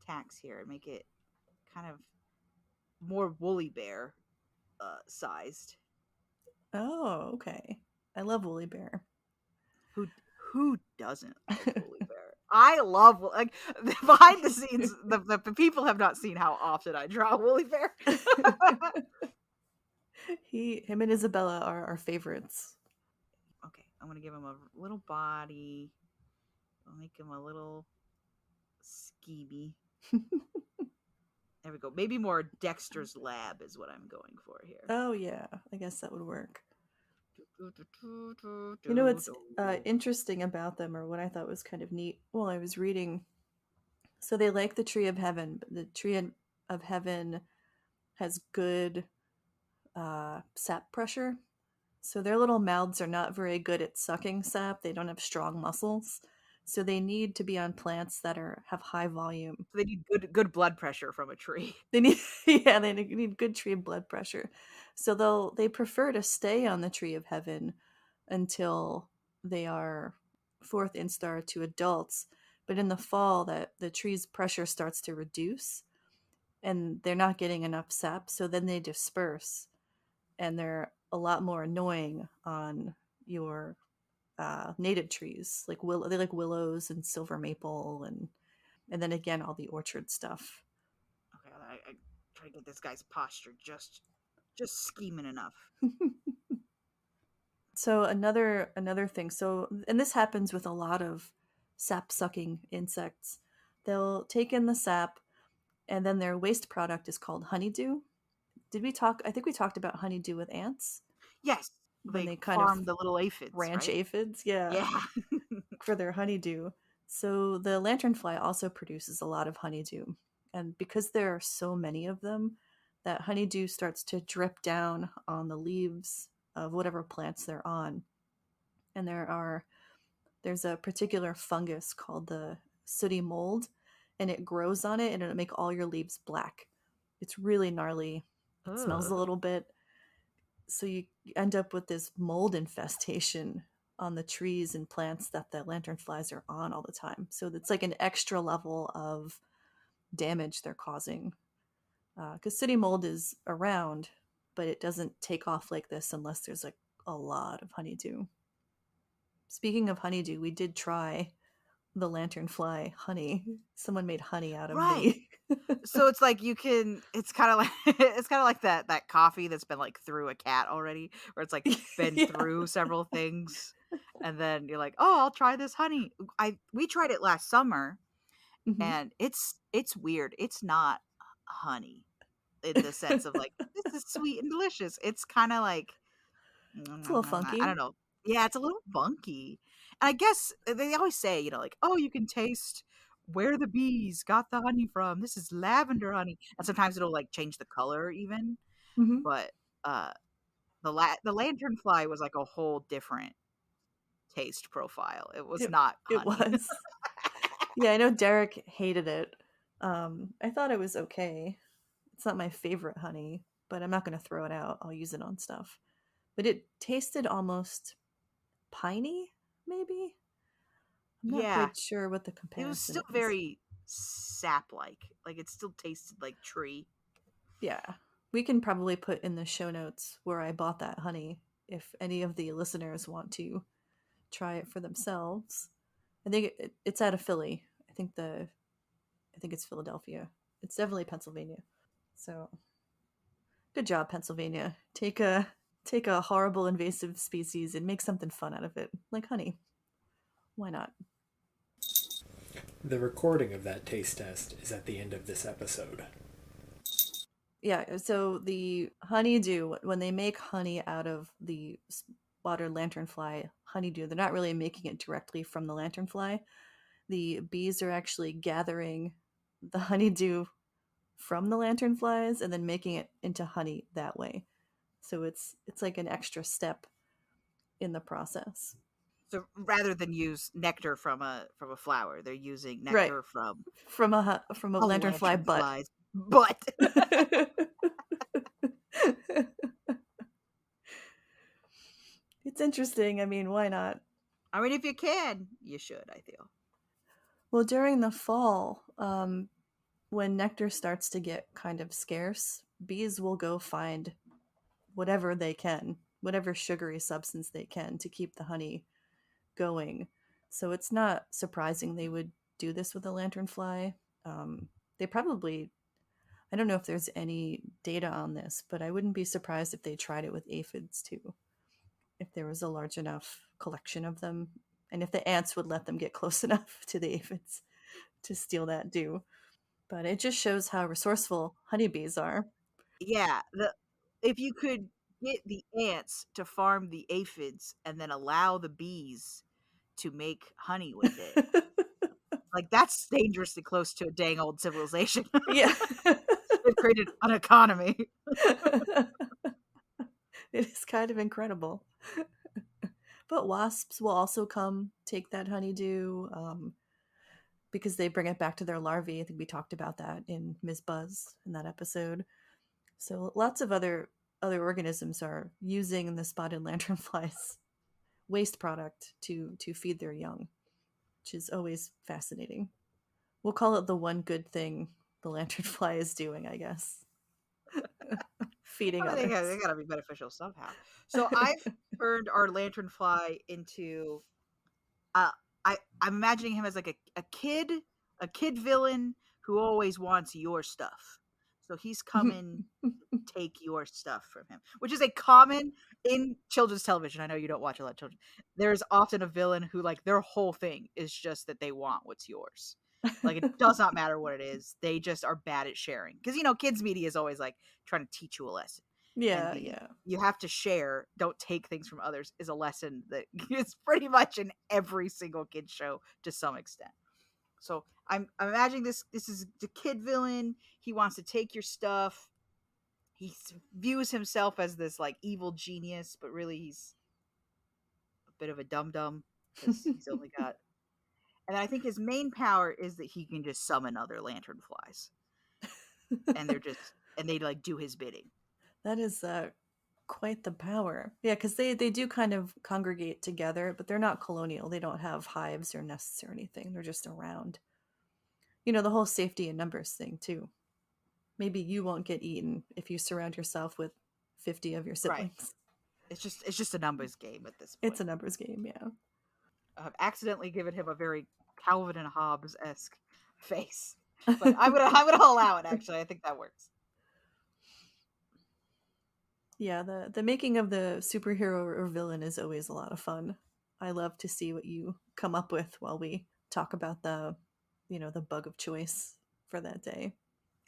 tax here and make it kind of more woolly bear sized. Oh, okay. I love woolly bear. Who doesn't love woolly bear? I love behind the scenes. The people have not seen how often I draw woolly bear. Him and Isabella are our favorites. Okay, I'm gonna give him a little body. I'll make him a little skeevy. There we go. Maybe more Dexter's Lab is what I'm going for here. Oh yeah, I guess that would work. You know what's interesting about them, or what I thought was kind of neat while I was reading? So they like the Tree of Heaven, but the Tree of Heaven has good sap pressure. So their little mouths are not very good at sucking sap. They don't have strong muscles. So they need to be on plants that have high volume. So they need good blood pressure from a tree. They need good tree blood pressure. So they prefer to stay on the Tree of Heaven until they are 4th instar to adults. But in the fall, that the tree's pressure starts to reduce, and they're not getting enough sap, so then they disperse, and they're a lot more annoying on your native trees, like they like willows and silver maple, and then again all the orchard stuff. Okay, I try to get this guy's posture just scheming enough. So another thing, so, and this happens with a lot of sap sucking insects, they'll take in the sap, and then their waste product is called honeydew. Did we talk? I think we talked about honeydew with ants Yes, when they they kind of farm the little aphids, ranch right? aphids, yeah, Yeah. for their honeydew. So the lanternfly also produces a lot of honeydew, and because there are so many of them, that honeydew starts to drip down on the leaves of whatever plants they're on. And there's a particular fungus called the sooty mold, and it grows on it, and it'll make all your leaves black. It's really gnarly. It smells a Ugh. little bit. So you end up with this mold infestation on the trees and plants that the lanternflies are on all the time. So it's like an extra level of damage they're causing. Because sooty mold is around, but it doesn't take off like this unless there's like a lot of honeydew. Speaking of honeydew, we did try the lanternfly honey. Someone made honey out of Right. the. So it's like it's kind of like it's kind of like that coffee that's been like through a cat already, where it's like been Yeah. through several things, and then you're like, oh, I'll try this honey. We tried it last summer, Mm-hmm. and it's weird. It's not honey in the sense of like this is sweet and delicious. It's kind of like It's a little I funky. don't know. Yeah, it's a little funky. And I guess they always say, like, oh, you can taste where the bees got the honey from. This is lavender honey. And sometimes it'll like change the color even. Mm-hmm. But uh the lanternfly was like a whole different taste profile. It was not It honey. was. Yeah, I know Derek hated it. I thought it was okay. It's not my favorite honey, but I'm not going to throw it out. I'll use it on stuff. But it tasted almost piney, maybe? I'm not Yeah. quite sure what the It was comparison still is. very sap like. Like it still tasted like tree. Yeah. We can probably put in the show notes where I bought that honey if any of the listeners want to try it for themselves. I think it's out of Philly. I think it's Philadelphia. It's definitely Pennsylvania. So, good job, Pennsylvania. Take a horrible invasive species and make something fun out of it, like honey. Why not? The recording of that taste test is at the end of this episode. Yeah, so the honeydew, when they make honey out of the spotted lanternfly honeydew, they're not really making it directly from the lanternfly. The bees are actually gathering the honeydew from the lanternflies and then making it into honey that way. So it's like an extra step in the process. So rather than use nectar from a flower, they're using Right. nectar from From a a lanternfly butt. lanternfly's butt. It's interesting. I mean, why not? I mean, if you can, you should, I feel. Well, during the fall, when nectar starts to get kind of scarce, bees will go find whatever they can, whatever sugary substance they can to keep the honey going. So it's not surprising they would do this with a lanternfly. They probably, I don't know if there's any data on this, but I wouldn't be surprised if they tried it with aphids too, if there was a large enough collection of them, and if the ants would let them get close enough to the aphids to steal that dew. But it just shows how resourceful honeybees are. Yeah, if you could get the ants to farm the aphids and then allow the bees to make honey with it, like that's dangerously close to a dang old civilization. Yeah. They've created an economy. It is kind of incredible. But wasps will also come take that honeydew because they bring it back to their larvae. I think we talked about that in Ms. Buzz in that episode. So lots of other organisms are using the spotted lanternflies waste product to feed their young, which is always fascinating. We'll call it the one good thing the lanternfly is doing, I guess. Feeding They others. gotta be beneficial somehow. So I've turned our lanternfly into I'm imagining him as like a kid villain who always wants your stuff. So he's coming to take your stuff from him, which is a common in children's television. I know you don't watch a lot of children. There's often a villain who like their whole thing is just that they want what's yours. Like it does not matter what it is. They just are bad at sharing. Because kids media is always like trying to teach you a lesson. Yeah, And yeah. You have to share, don't take things from others is a lesson that is pretty much in every single kid show to some extent. So I'm imagining this is the kid villain. He wants to take your stuff. He views himself as this like evil genius, but really he's a bit of a dum-dum because he's only got. And I think his main power is that he can just summon other lanternflies, and they like do his bidding. That is quite the power. Yeah, because they do kind of congregate together, but they're not colonial. They don't have hives or nests or anything. They're just around. The whole safety in numbers thing too. Maybe you won't get eaten if you surround yourself with 50 of your siblings. Right. It's just a numbers game at this point. It's a numbers game, yeah. I've accidentally given him a very Calvin and Hobbes-esque face, but I'm gonna allow it. Actually, I think that works. Yeah, the making of the superhero or villain is always a lot of fun. I love to see what you come up with while we talk about the bug of choice for that day.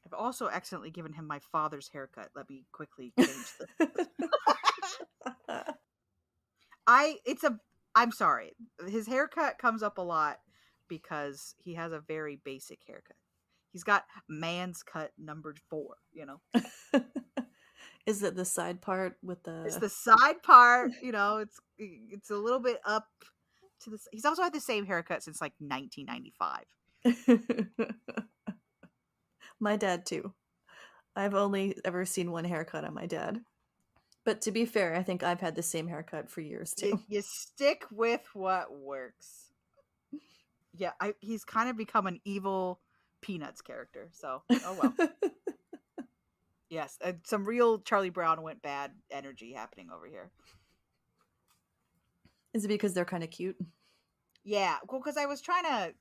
I've also accidentally given him my father's haircut. Let me quickly change this. I'm sorry. His haircut comes up a lot because he has a very basic haircut. He's got man's cut numbered 4, Is it the side part with the... It's the side part, it's a little bit up to the... He's also had the same haircut since like 1995. My dad too. I've only ever seen one haircut on my dad. But to be fair, I think I've had the same haircut for years too. You stick with what works. Yeah, he's kind of become an evil Peanuts character, so oh well. Yes, some real Charlie Brown went bad energy happening over here. Is it because they're kind of cute? Yeah, well, because I was trying to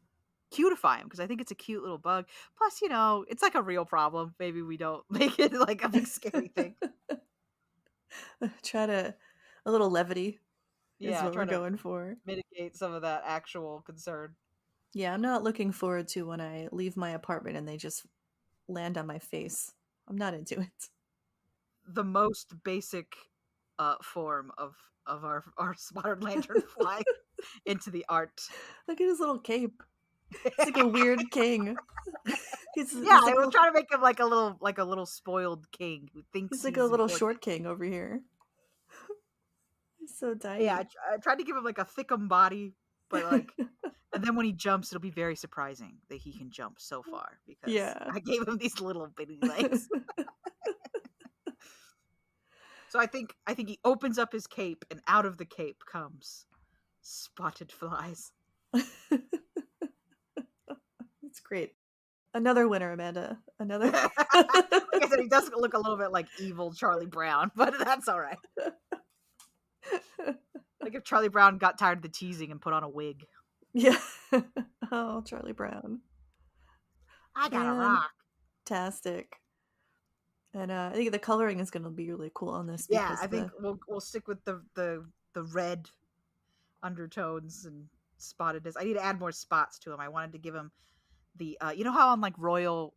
cutify him because I think it's a cute little bug. Plus, it's like a real problem. Maybe we don't make it like a big scary thing. Try to a little levity is what we're to going for. Mitigate some of that actual concern. Yeah, I'm not looking forward to when I leave my apartment and they just land on my face. I'm not into it. The most basic form of our spotted lanternfly into the art. Look at his little cape. It's like a weird king. He's I was trying to make him like a little spoiled king who thinks he's like a little short king over here. He's so tiny. Yeah, I tried to give him like a thickum body, but like, and then when he jumps, it'll be very surprising that he can jump so far because I gave him these little bitty legs. So I think he opens up his cape, and out of the cape comes spotted flies. It's great. Another winner, Amanda. Another. Like I said, he does look a little bit like evil Charlie Brown, but that's all right. Like if Charlie Brown got tired of the teasing and put on a wig. Yeah. Oh, Charlie Brown. I got a rock. Fantastic. And I think the coloring is going to be really cool on this. Yeah, I think we'll stick with the red undertones and spottedness. I need to add more spots to him. I wanted to give him the how on like royal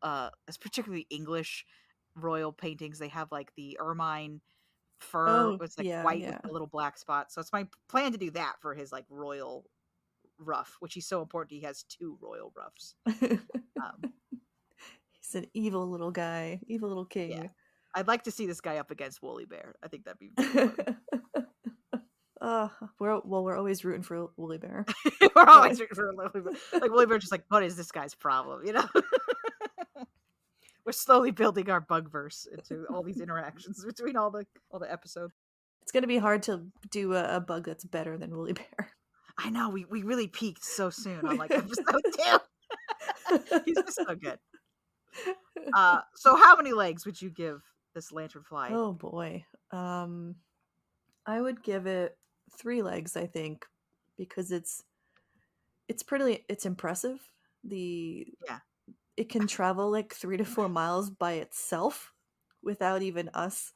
particularly English royal paintings they have like the ermine fur it's like white with a little black spot. So it's my plan to do that for his like royal ruff, which he's so important he has 2 royal ruffs. He's an evil little guy, evil little king. Yeah. I'd like to see this guy up against Woolly Bear. I think that'd be fun. We're always rooting for Woolly Bear. We're always rooting for Woolly Bear. Like Woolly Bear's just like, what is this guy's problem? We're slowly building our bugverse into all these interactions between all the episodes. It's gonna be hard to do a bug that's better than Woolly Bear. I know, we really peaked so soon on like episode 2. He's just so good. So how many legs would you give this lanternfly? Oh boy. I would give it 3 legs, I think, because it's impressive. Yeah. It can travel like 3 to 4 miles by itself without even us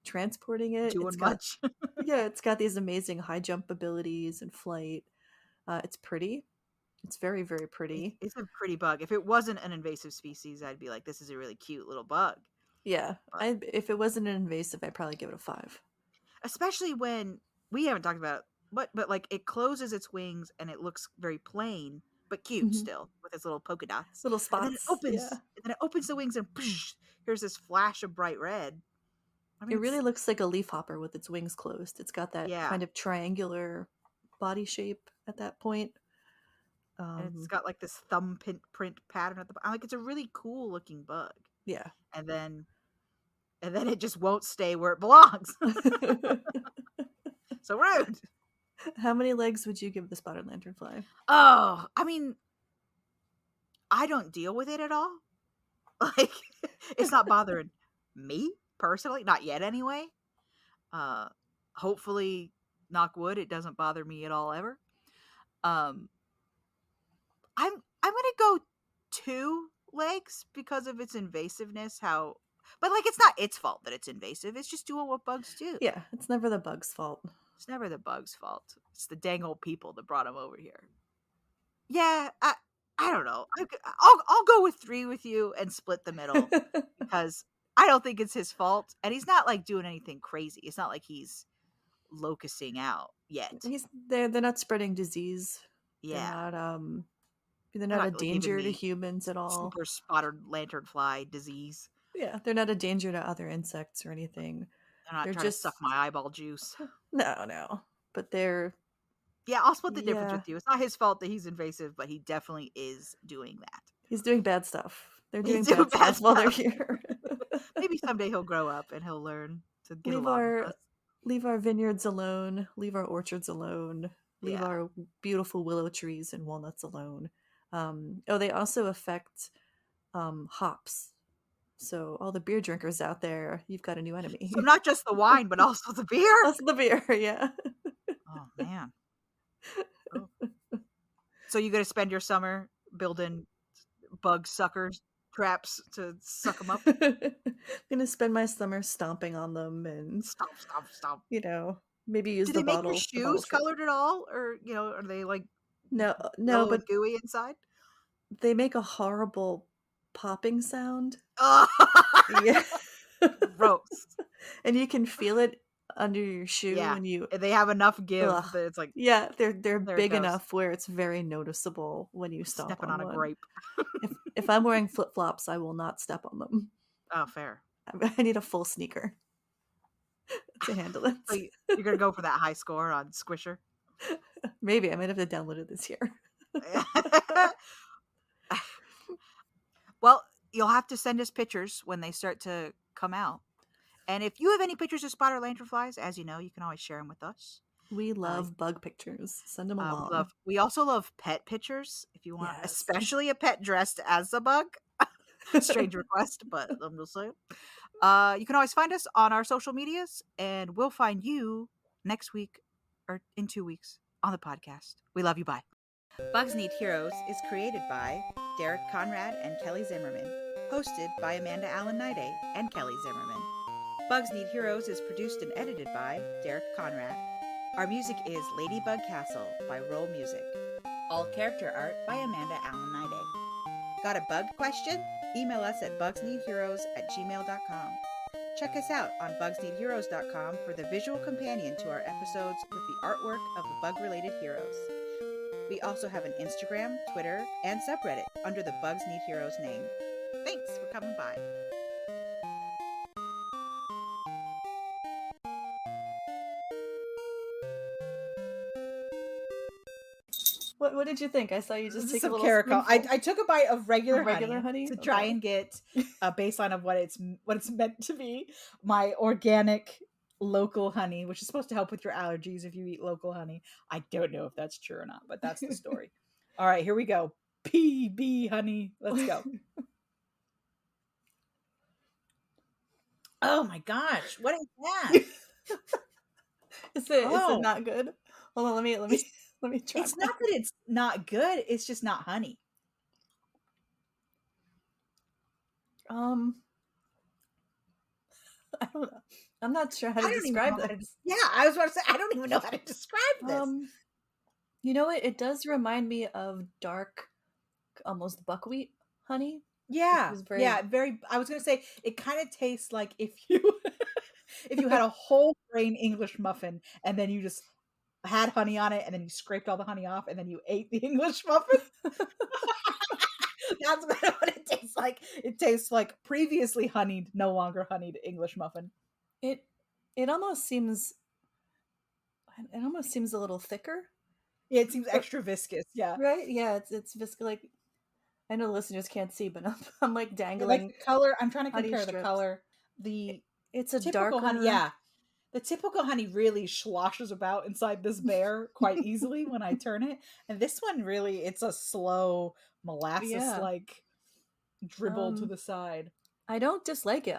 transporting it. Doing much. It's got these amazing high jump abilities and flight. It's pretty. It's very, very pretty. It's a pretty bug. If it wasn't an invasive species, I'd be like, this is a really cute little bug. Yeah. But If it wasn't an invasive, I'd probably give it a 5. especially when we haven't talked about it, but like it closes its wings and it looks very plain but cute still with its little polka dots. Little And then spots. Yeah. it opens the wings and here's this flash of bright red. I mean, It really looks like a leafhopper with its wings closed. It's got that yeah. kind of triangular body shape at that point. And it's got like this thumbprint pattern at the bottom. Like, it's a really cool looking bug. Yeah. And then it just won't stay where it belongs. So rude. How many legs would you give the spotted lanternfly? Oh, I mean, I don't deal with it at all. Like, it's not bothering me personally, not yet anyway. Hopefully, knock wood, it doesn't bother me at all ever. I'm gonna go 2 legs because of its invasiveness. But like, it's not its fault that it's invasive. It's just doing what bugs do. Yeah, it's never the bug's fault. It's never the bug's fault. It's the dang old people that brought him over here. Yeah, I don't know. I'll go with 3 with you and split the middle because I don't think it's his fault, and he's not like doing anything crazy. It's not like he's locusting out yet. They're not spreading disease. Yeah, They're not a danger to humans at all. Super spotted lanternfly disease. Yeah, they're not a danger to other insects or anything. They're not trying to suck my eyeball juice. No. But they're... Yeah, I'll split the difference with you. It's not his fault that he's invasive, but he definitely is doing that. He's doing bad stuff. They're doing bad stuff while they're here. Maybe someday he'll grow up and he'll learn to get along with us. Leave our vineyards alone. Leave our orchards alone. Leave our beautiful willow trees and walnuts alone. They also affect hops. So all the beer drinkers out there, you've got a new enemy. So not just the wine, but also the beer? Also the beer, yeah. Oh, man. Oh. So you going to spend your summer building bug suckers traps to suck them up? I'm going to spend my summer stomping on them and... Stomp. You know, maybe use Do the they make bottle. your shoes colored at all? Or, are they like... No, but gooey inside? They make a horrible popping sound. Oh. Yeah. Gross. And you can feel it under your shoe when you... They have enough give that it's like... Yeah, they're big enough where it's very noticeable when you stomp stepping on one. a grape. If I'm wearing flip-flops, I will not step on them. Oh, fair. I need a full sneaker to handle it. So you're going to go for that high score on Squishr? Maybe. I might have to download it this year. Well, you'll have to send us pictures when they start to come out. And if you have any pictures of spotted lanternflies, as you know, you can always share them with us. We love bug pictures. Send them along. We also love pet pictures, if you want, especially a pet dressed as a bug. Strange request, but I'm just saying. You can always find us on our social medias, and we'll find you next week or in 2 weeks on the podcast. We love you. Bye. Bugs Need Heroes is created by Derek Conrad and Kelly Zimmerman, hosted by Amanda Niday and Kelly Zimmerman. Bugs Need Heroes is produced and edited by Derek Conrad. Our music is Ladybug Castle by Roll Music. All character art by Amanda Niday. Got a bug question? Email us at bugsneedheroes@gmail.com. Check us out on bugsneedheroes.com for the visual companion to our episodes with the artwork of the bug-related heroes. We also have an Instagram, Twitter, and subreddit under the Bugs Need Heroes name. Thanks for coming by. What did you think? I saw you just take a little Caracal. I took a bite of regular honey to try Okay. and get a baseline of what it's meant to be. My organic local honey, which is supposed to help with your allergies if you eat local honey. I don't know if that's true or not, but that's the story. All right, here we go. PB honey. Let's go. Oh my gosh, what is that? Is it Oh, not good? Hold on, it's let me try it's one. not that it's not good. It's just not honey. I don't know. I'm not sure how I to don't even describe know how to. this. Yeah, I was about to say I don't even know how to describe this. You know what? It does remind me of dark, almost buckwheat honey. Yeah, It's very yeah, very. I was gonna say it kind of tastes like if you if you had a whole grain English muffin and then you just had honey on it and then you scraped all the honey off and then you ate the English muffin. That's kind of what it tastes like. It tastes like previously honeyed, no longer honeyed English muffin. it it almost seems a little thicker. Yeah, it seems But- extra viscous. Yeah, Right? Yeah, it's viscous. Like, I know the listeners can't see, but I'm like like dangling the color. I'm trying to honey compare the strips. color. The It's a typical honey, darker. yeah, the typical honey really sloshes about inside this bear quite easily when I turn it, and this one really, it's a slow molasses Yeah. like dribble to the side. I don't dislike it.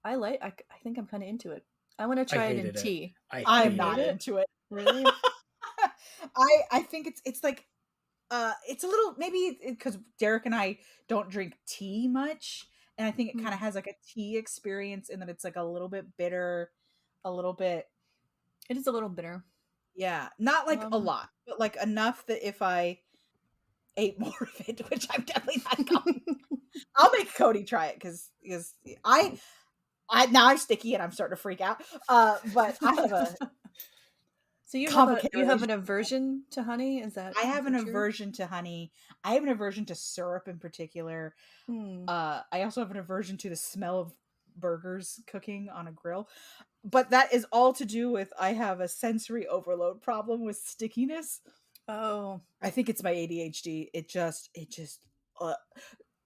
I like. I think I'm kind of into it. I want to try it in hated it. tea. I am hated not it. into it. Really? I think it's like it's a little, maybe because Derek and I don't drink tea much, and I think it kind of has like a tea experience in that it's like a little bit bitter, a little bit. It is a little bitter. Yeah, not like a lot, but like enough that if I ate more of it, which I'm definitely not going, I'll make Cody try it because I now I'm sticky and I'm starting to freak out. But I have a So you complicated have an aversion to honey? Is that I have an true? aversion to honey. I have an aversion to syrup in particular. Hmm. I also have an aversion to the smell of burgers cooking on a grill. But that is all to do with I have a sensory overload problem with stickiness. Oh. I think it's my ADHD. Uh,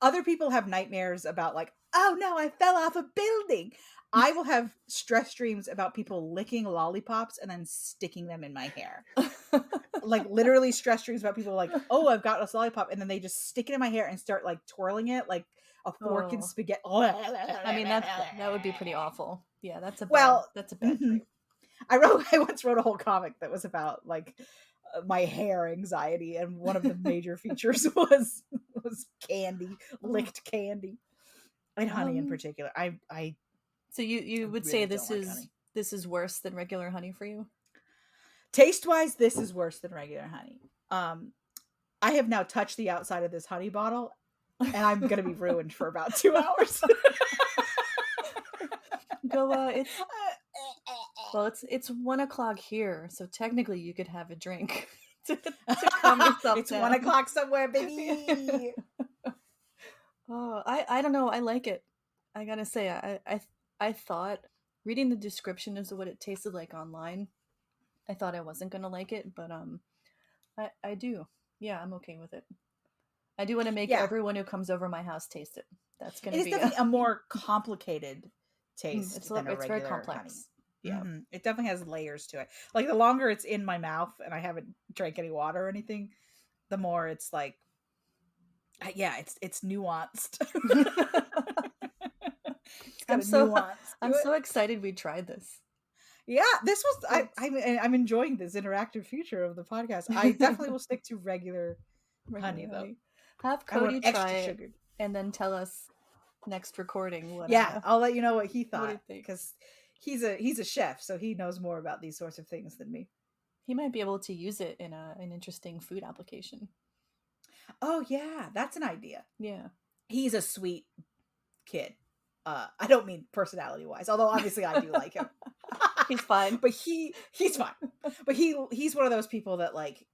other people have nightmares about like, oh no, I fell off a building. I will have stress dreams about people licking lollipops and then sticking them in my hair. Like literally stress dreams about people like, oh, I've got this lollipop, and then they just stick it in my hair and start like twirling it like a fork in spaghetti. I mean, that would be pretty awful. Yeah, that's a bad mhm. dream. I once wrote a whole comic that was about like my hair anxiety, and one of the major features was candy, licked candy, and honey in particular. I So you would really say don't like honey. this is worse than regular honey for you? Taste wise, this is worse than regular honey. I have now touched the outside of this honey bottle, and I'm gonna be ruined for about 2 hours. Go. It's 1:00 here, so technically you could have a drink to calm yourself it's down. 1:00 somewhere, baby. Oh, I don't know. I like it. I gotta say, I thought reading the description as to what it tasted like online, I thought I wasn't gonna like it, but I do. Yeah, I'm okay with it. I do want to make everyone who comes over my house taste it. That's gonna be definitely a more complicated taste than a it's regular very complex. honey. Yeah, mm-hmm. It definitely has layers to it. Like the longer it's in my mouth and I haven't drank any water or anything, the more it's like, yeah, it's nuanced. I'm so excited we tried this. Yeah, this was I'm enjoying this interactive feature of the podcast. I definitely will stick to regular honey though. Have Cody try it and then tell us next recording what. Yeah, I'll let you know what he thought. What do you think? Because he's a chef, so he knows more about these sorts of things than me. He might be able to use it in an interesting food application. Oh yeah, that's an idea. Yeah, he's a sweet kid. I don't mean personality wise, although obviously I do like him. He's fine, but he's fine. But he's one of those people that like,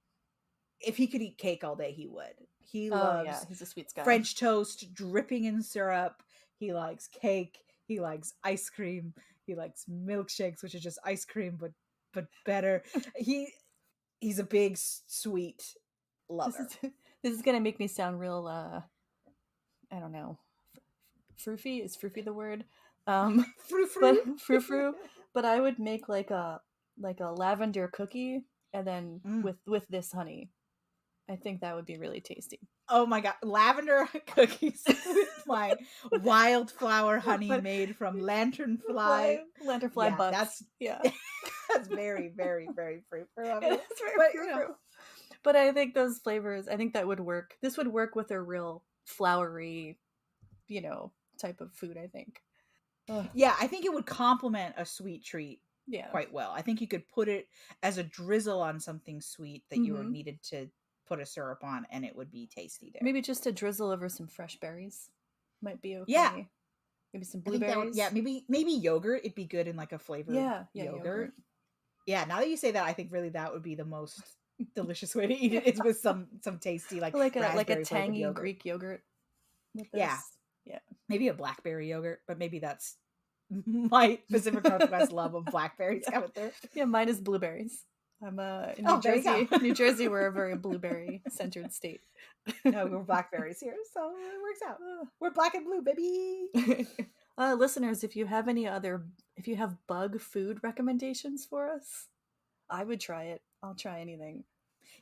if he could eat cake all day, he would. He loves he's a sweet guy. French toast dripping in syrup. He likes cake. He likes ice cream. He likes milkshakes, which is just ice cream but better. He's a big sweet lover. This is gonna make me sound real. I don't know. Froofy, is froofy the word? Frou-frou. But I would make like a lavender cookie, and then with this honey, I think that would be really tasty. Oh my god, lavender cookies with my wildflower honey made from lanternfly. Lanternfly bucks. That's very, very, very frou-frou of it. It's very frou-frou. But I think those flavors, I think that would work. This would work with a real flowery, type of food, I think. Ugh. Yeah, I think it would complement a sweet treat quite well. I think you could put it as a drizzle on something sweet that you needed to put a syrup on, and it would be tasty there. Maybe just a drizzle over some fresh berries might be okay. Yeah. Maybe some blueberries. Maybe yogurt. It'd be good in like a flavored yogurt. Yeah, now that you say that, I think really that would be the most delicious way to eat it, is with some tasty like a tangy yogurt. Greek yogurt with this. Yeah. Maybe a blackberry yogurt, but maybe that's my Pacific Northwest love of blackberries coming through. Yeah, mine is blueberries. I'm in New Jersey. New Jersey, we're a very blueberry centered state. No, we're blackberries here, so it works out. We're black and blue, baby. Listeners, if you have bug food recommendations for us, I would try it. I'll try anything.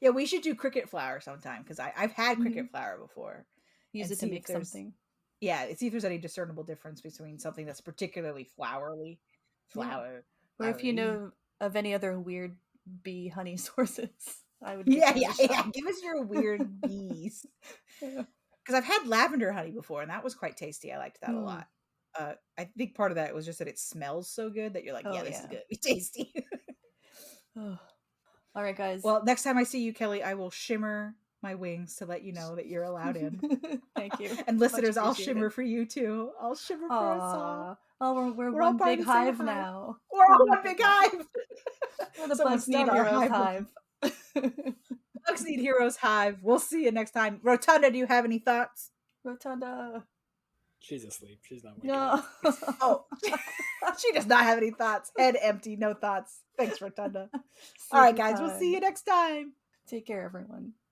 Yeah, we should do cricket flour sometime, because I've had cricket flour before. Use it to make something. Yeah, see if there's any discernible difference between something that's particularly flowery. Or if you know of any other weird bee honey sources, I would. Yeah. Give us your weird bees. Because I've had lavender honey before, and that was quite tasty. I liked that a lot. I think part of that was just that it smells so good that you're like, this is good, be tasty. All right, guys. Well, next time I see you, Kelly, I will shimmer my wings to let you know that you're allowed in. Thank you. And listeners, I'll shimmer for you too. I'll shimmer for us all. Oh, we're one big hive now. We're all one big hive. We're the BugsNeedHeroes hive. BugsNeedHeroes hive. We'll see you next time. Rotunda, do you have any thoughts? Rotunda. She's asleep. She's not waking up. Oh, she does not have any thoughts. Head empty, no thoughts. Thanks, Rotunda. All right, guys, we'll see you next time. Take care, everyone.